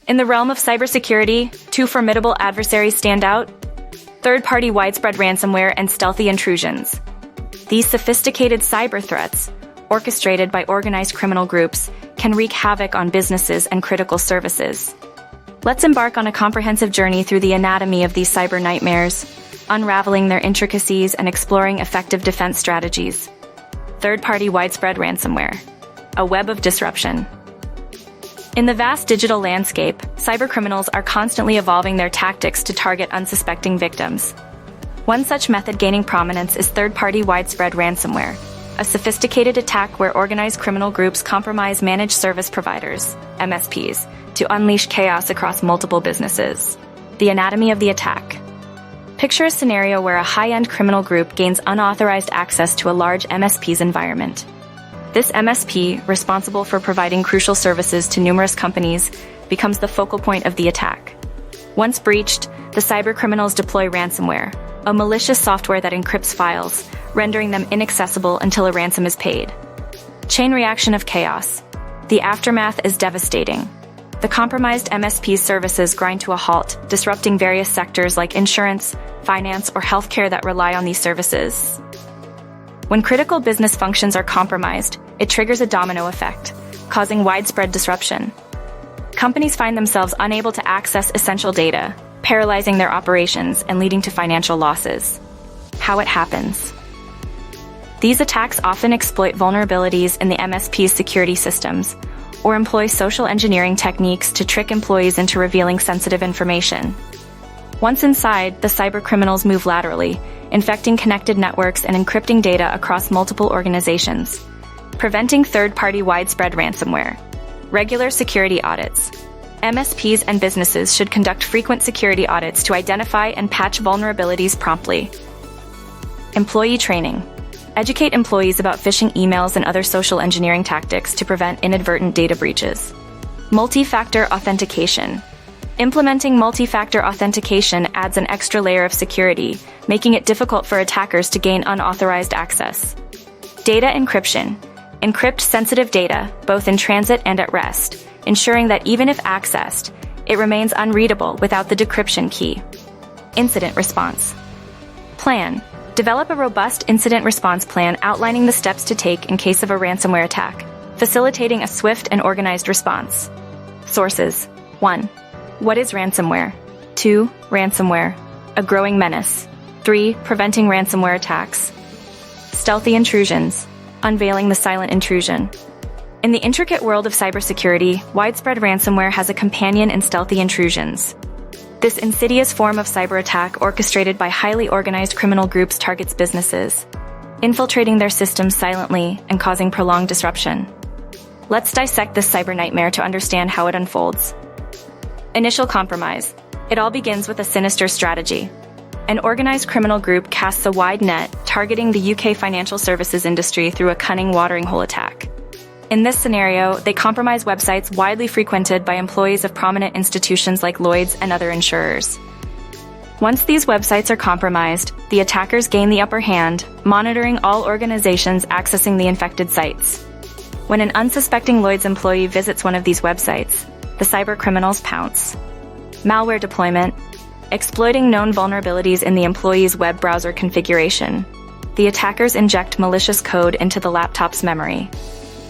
In the realm of cybersecurity, two formidable adversaries stand out: third-party widespread ransomware and stealthy intrusions. These sophisticated cyber threats, orchestrated by organized criminal groups, can wreak havoc on businesses and critical services. Let's embark on a comprehensive journey through the anatomy of these cyber nightmares, unraveling their intricacies and exploring effective defense strategies. Third-party widespread ransomware, a web of disruption. In the vast digital landscape, cybercriminals are constantly evolving their tactics to target unsuspecting victims. One such method gaining prominence is third-party widespread ransomware, a sophisticated attack where organized criminal groups compromise managed service providers, MSPs, to unleash chaos across multiple businesses. The anatomy of the attack. Picture a scenario where a high-end criminal group gains unauthorized access to a large MSP's environment. This MSP, responsible for providing crucial services to numerous companies, becomes the focal point of the attack. Once breached, the cybercriminals deploy ransomware, a malicious software that encrypts files, rendering them inaccessible until a ransom is paid. Chain reaction of chaos. The aftermath is devastating. The compromised MSP's services grind to a halt, disrupting various sectors like insurance, finance, or healthcare that rely on these services. When critical business functions are compromised, it triggers a domino effect, causing widespread disruption. Companies find themselves unable to access essential data, paralyzing their operations and leading to financial losses. How it happens. These attacks often exploit vulnerabilities in the MSP's security systems, or employ social engineering techniques to trick employees into revealing sensitive information. Once inside, the cybercriminals move laterally, infecting connected networks and encrypting data across multiple organizations, preventing third-party widespread ransomware. Regular security audits. MSPs and businesses should conduct frequent security audits to identify and patch vulnerabilities promptly. Employee training. Educate employees about phishing emails and other social engineering tactics to prevent inadvertent data breaches. Multi-factor authentication. Implementing multi-factor authentication adds an extra layer of security, making it difficult for attackers to gain unauthorized access. Data encryption. Encrypt sensitive data, both in transit and at rest, ensuring that even if accessed, it remains unreadable without the decryption key. Incident response. Plan. Develop a robust incident response plan outlining the steps to take in case of a ransomware attack, facilitating a swift and organized response. Sources. 1. What is ransomware? 2. Ransomware, a growing menace. 3. Preventing ransomware attacks. Stealthy Intrusions, unveiling the silent intrusion. In the intricate world of cybersecurity, widespread ransomware has a companion in stealthy intrusions. This insidious form of cyber attack orchestrated by highly organized criminal groups targets businesses, infiltrating their systems silently and causing prolonged disruption. Let's dissect this cyber nightmare to understand how it unfolds. Initial compromise. It all begins with a sinister strategy. An organized criminal group casts a wide net, targeting the UK financial services industry through a cunning watering hole attack. In this scenario, they compromise websites widely frequented by employees of prominent institutions like Lloyd's and other insurers. Once these websites are compromised, the attackers gain the upper hand, monitoring all organizations accessing the infected sites. When an unsuspecting Lloyd's employee visits one of these websites, the cybercriminals pounce. Malware deployment. Exploiting known vulnerabilities in the employee's web browser configuration, the attackers inject malicious code into the laptop's memory.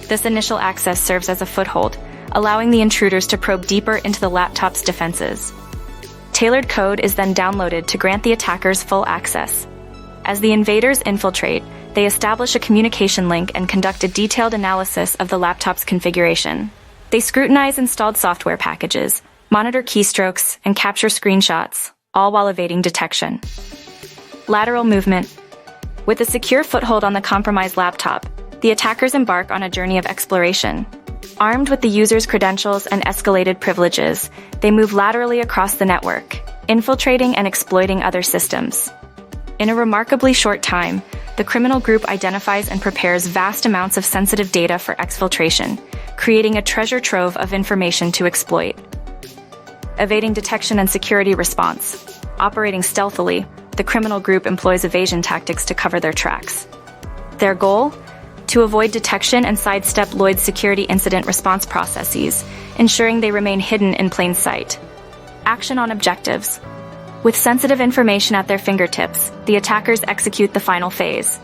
This initial access serves as a foothold, allowing the intruders to probe deeper into the laptop's defenses. Tailored code is then downloaded to grant the attackers full access. As the invaders infiltrate, they establish a communication link and conduct a detailed analysis of the laptop's configuration. They scrutinize installed software packages, monitor keystrokes, and capture screenshots, all while evading detection. Lateral movement. With a secure foothold on the compromised laptop, the attackers embark on a journey of exploration. Armed with the user's credentials and escalated privileges, they move laterally across the network, infiltrating and exploiting other systems. In a remarkably short time, the criminal group identifies and prepares vast amounts of sensitive data for exfiltration, creating a treasure trove of information to exploit. Evading detection and security response. Operating stealthily, the criminal group employs evasion tactics to cover their tracks. Their goal? to avoid detection and sidestep Lloyd's security incident response processes, ensuring they remain hidden in plain sight. Action on objectives. With sensitive information at their fingertips, the attackers execute the final phase.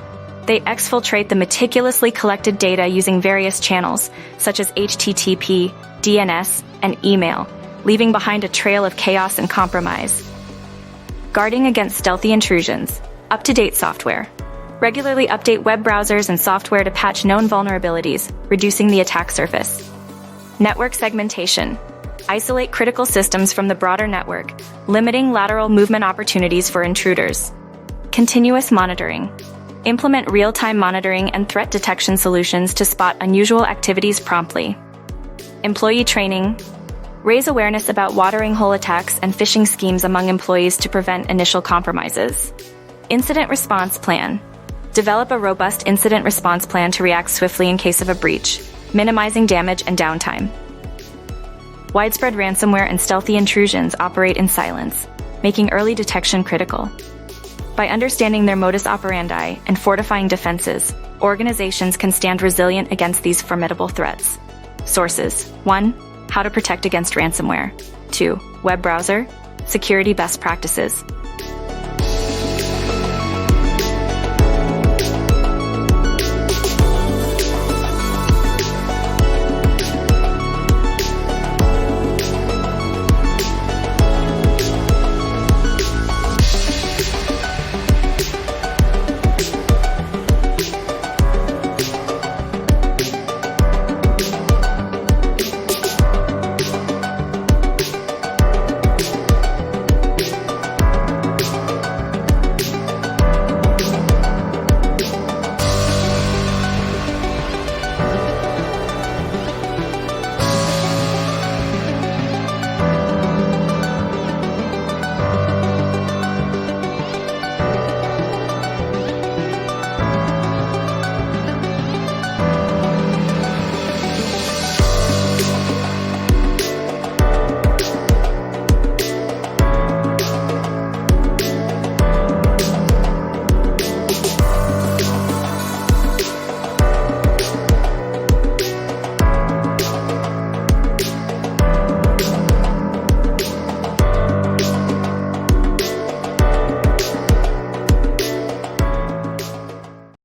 They exfiltrate the meticulously collected data using various channels, such as HTTP, DNS, and email, leaving behind a trail of chaos and compromise. Guarding against stealthy intrusions. Up-to-date software. Regularly update web browsers and software to patch known vulnerabilities, reducing the attack surface. Network segmentation. Isolate critical systems from the broader network, limiting lateral movement opportunities for intruders. Continuous monitoring. Implement real-time monitoring and threat detection solutions to spot unusual activities promptly. Employee training. Raise awareness about watering hole attacks and phishing schemes among employees to prevent initial compromises. Incident response plan. Develop a robust incident response plan to react swiftly in case of a breach, minimizing damage and downtime. Widespread ransomware and stealthy intrusions operate in silence, making early detection critical. By understanding their modus operandi and fortifying defenses, organizations can stand resilient against these formidable threats. Sources: 1. How to protect against ransomware. 2. Web browser. Security best practices.